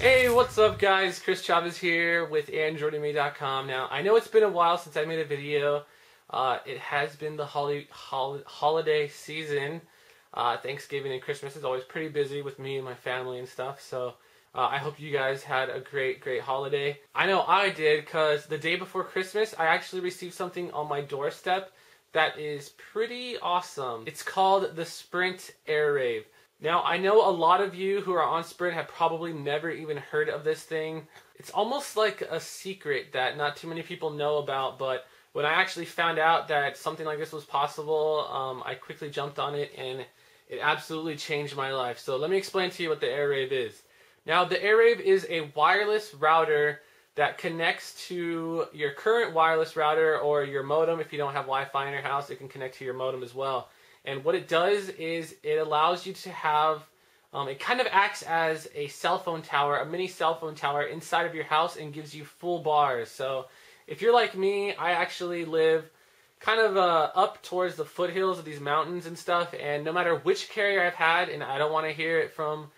Hey, what's up guys? Chris Chavez here with AndroidandMe.com. Now, I know it's been a while since I made a video. It has been the holiday season. Thanksgiving and Christmas is always pretty busy with me and my family and stuff. So I hope you guys had a great holiday. I know I did, because the day before Christmas, I actually received something on my doorstep that is pretty awesome. It's called the Sprint Air Rave. Now, I know a lot of you who are on Sprint have probably never even heard of this thing. It's almost like a secret that not too many people know about, but when I actually found out that something like this was possible, I quickly jumped on it, and it absolutely changed my life. So let me explain to you what the Air Rave is. Now, the Air Rave is a wireless router that connects to your current wireless router or your modem. If you don't have Wi-Fi in your house, it can connect to your modem as well. And what it does is it allows you to have, it kind of acts as a cell phone tower, a mini cell phone tower inside of your house, and gives you full bars. So if you're like me, I actually live kind of up towards the foothills of these mountains and stuff, and no matter which carrier I've had, and I don't want to hear it from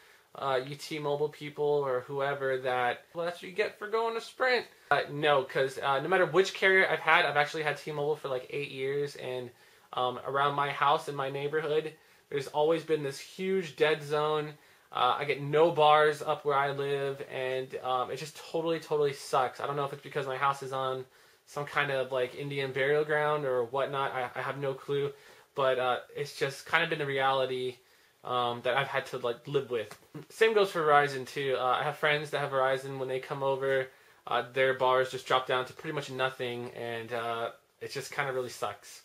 you T-Mobile people or whoever that, well, that's what you get for going to Sprint. No, because no matter which carrier I've had, I've actually had T-Mobile for like 8 years, and around my house in my neighborhood, there's always been this huge dead zone. I get no bars up where I live, and it just totally sucks. I don't know if it's because my house is on some kind of like Indian burial ground or whatnot. I have no clue, but it's just kind of been the reality that I've had to like live with. Same goes for Verizon too. I have friends that have Verizon. When they come over, their bars just drop down to pretty much nothing, and it just kind of really sucks.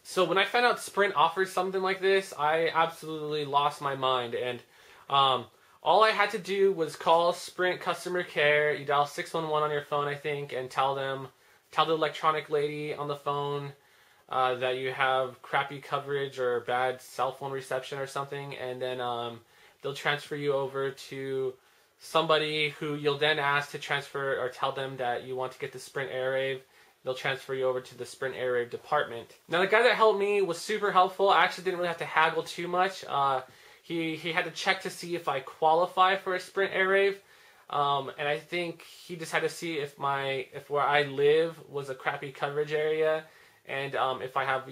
So when I found out Sprint offered something like this, I absolutely lost my mind, and all I had to do was call Sprint customer care. You dial 611 on your phone, I think, and tell the electronic lady on the phone that you have crappy coverage or bad cell phone reception or something, and then they'll transfer you over to somebody who you'll then ask to transfer, or tell them that you want to get the Sprint Air Rave. They'll transfer you over to the Sprint Air Rave department. Now, the guy that helped me was super helpful. I actually didn't really have to haggle too much. He had to check to see if I qualify for a Sprint Air Rave, and I think he just had to see if where I live was a crappy coverage area, and if I have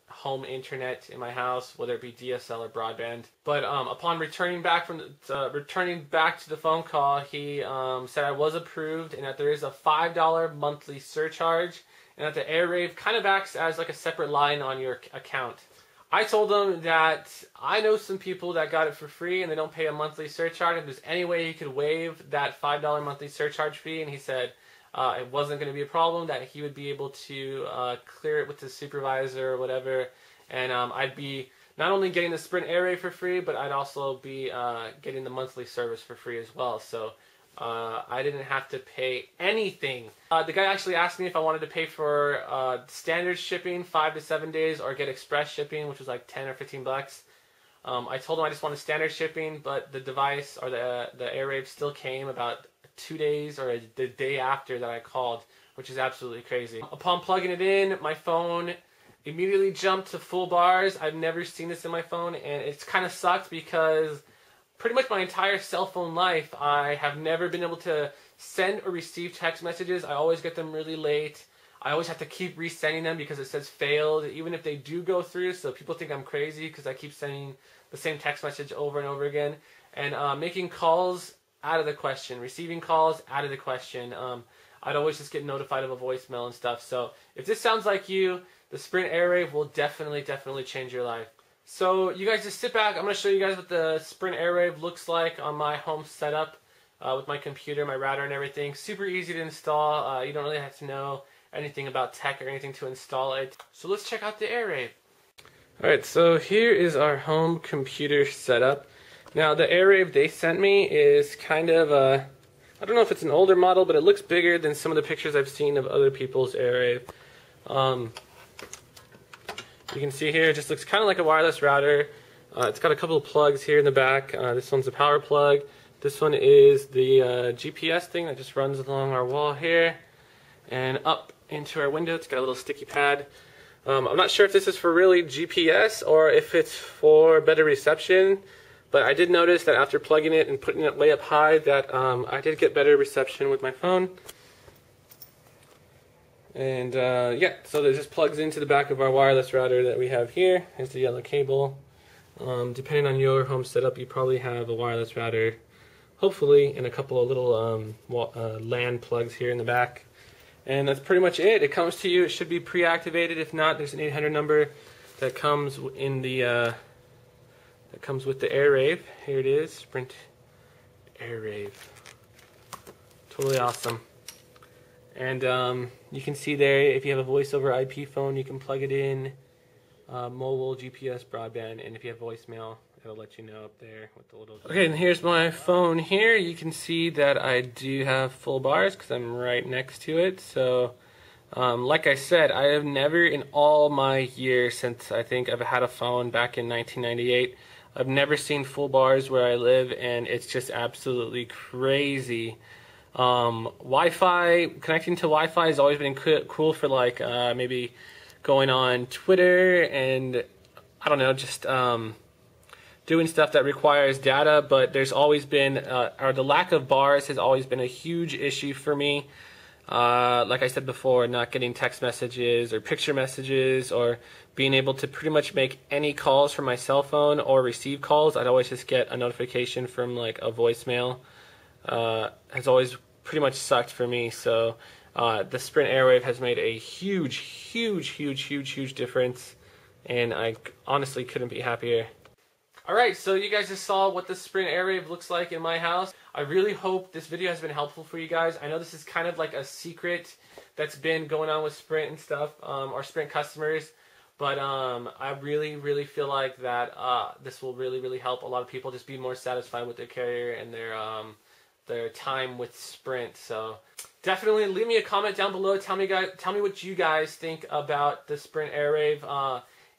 home internet in my house, whether it be DSL or broadband. But upon returning back to the phone call, he said I was approved, and that there is a $5 monthly surcharge, and that the Air Rave kind of acts as like a separate line on your account. I told him that I know some people that got it for free and they don't pay a monthly surcharge. If there's any way he could waive that $5 monthly surcharge fee, and he said it wasn't going to be a problem, that he would be able to clear it with his supervisor or whatever, and I'd be not only getting the Sprint Air Rave for free, but I'd also be getting the monthly service for free as well. So I didn't have to pay anything. The guy actually asked me if I wanted to pay for standard shipping, 5 to 7 days, or get express shipping, which was like 10 or 15 bucks. I told him I just wanted standard shipping, but the device, or the Air Rave, still came about 2 days or the day after that I called, which is absolutely crazy. Upon plugging it in, my phone immediately jumped to full bars. I've never seen this in my phone, and it's kind of sucked because pretty much my entire cell phone life, I have never been able to send or receive text messages. I always get them really late. I always have to keep resending them because it says failed, even if they do go through. So people think I'm crazy because I keep sending the same text message over and over again. And making calls, out of the question. Receiving calls, out of the question. I'd always just get notified of a voicemail and stuff. So if this sounds like you, the Sprint Air Rave will definitely change your life. So you guys just sit back. I'm going to show you guys what the Sprint Air Rave looks like on my home setup with my computer, my router, and everything. Super easy to install. You don't really have to know anything about tech or anything to install it. So let's check out the Air Rave. Alright, so here is our home computer setup. Now, the Air Rave they sent me is kind of a, I don't know if it's an older model, but it looks bigger than some of the pictures I've seen of other people's Air Rave. You can see here, it just looks kind of like a wireless router. It's got a couple of plugs here in the back. This one's a power plug. This one is the GPS thing that just runs along our wall here and up into our window. It's got a little sticky pad. I'm not sure if this is for really GPS or if it's for better reception. But I did notice that after plugging it and putting it way up high that I did get better reception with my phone. And yeah, so it just plugs into the back of our wireless router that we have here. Here's the yellow cable. Depending on your home setup, you probably have a wireless router, hopefully, and a couple of little LAN plugs here in the back. And that's pretty much it. It comes to you. It should be pre-activated. If not, there's an 800 number that comes in the that comes with the Air Rave. Here it is, Sprint Air Rave. Totally awesome. And you can see there, if you have a voice over IP phone, you can plug it in, mobile, GPS, broadband, and if you have voicemail, it'll let you know up there with the little... Okay, and here's my phone here. You can see that I do have full bars because I'm right next to it. So, like I said, I have never in all my years since I think I've had a phone back in 1998, I've never seen full bars where I live, and it's just absolutely crazy. Wi-Fi, connecting to Wi-Fi has always been cool for like maybe going on Twitter and I don't know, just doing stuff that requires data, but there's always been, or the lack of bars has always been a huge issue for me. Like I said before, not getting text messages or picture messages or being able to pretty much make any calls from my cell phone or receive calls. I'd always just get a notification from like a voicemail. Has always pretty much sucked for me. So the Sprint Air Rave has made a huge difference, and I honestly couldn't be happier. Alright, so you guys just saw what the Sprint Air Rave looks like in my house. I really hope this video has been helpful for you guys. I know this is kind of like a secret that's been going on with Sprint and stuff, or Sprint customers, but I really feel like that this will really help a lot of people just be more satisfied with their carrier and their time with Sprint. So definitely leave me a comment down below. Tell me what you guys think about the Sprint Air Rave.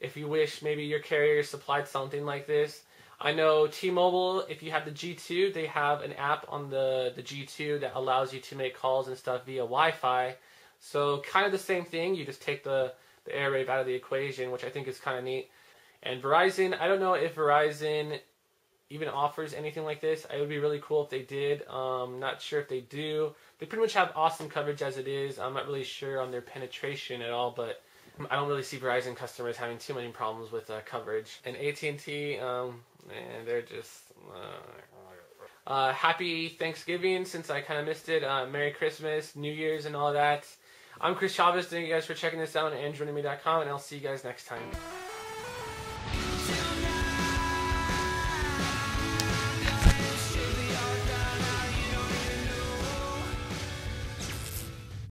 If you wish maybe your carrier supplied something like this. I know T-Mobile, if you have the G2, they have an app on the G2 that allows you to make calls and stuff via Wi-Fi. So kind of the same thing. You just take the Air Rave out of the equation, which I think is kind of neat. And Verizon, I don't know if Verizon even offers anything like this. It would be really cool if they did. Not sure if they do. They pretty much have awesome coverage as it is. I'm not really sure on their penetration at all, but I don't really see Verizon customers having too many problems with coverage. And AT&T, man, they're just... happy Thanksgiving, since I kind of missed it. Merry Christmas, New Year's, and all that. I'm Chris Chavez. Thank you guys for checking this out on androidme.com, and I'll see you guys next time.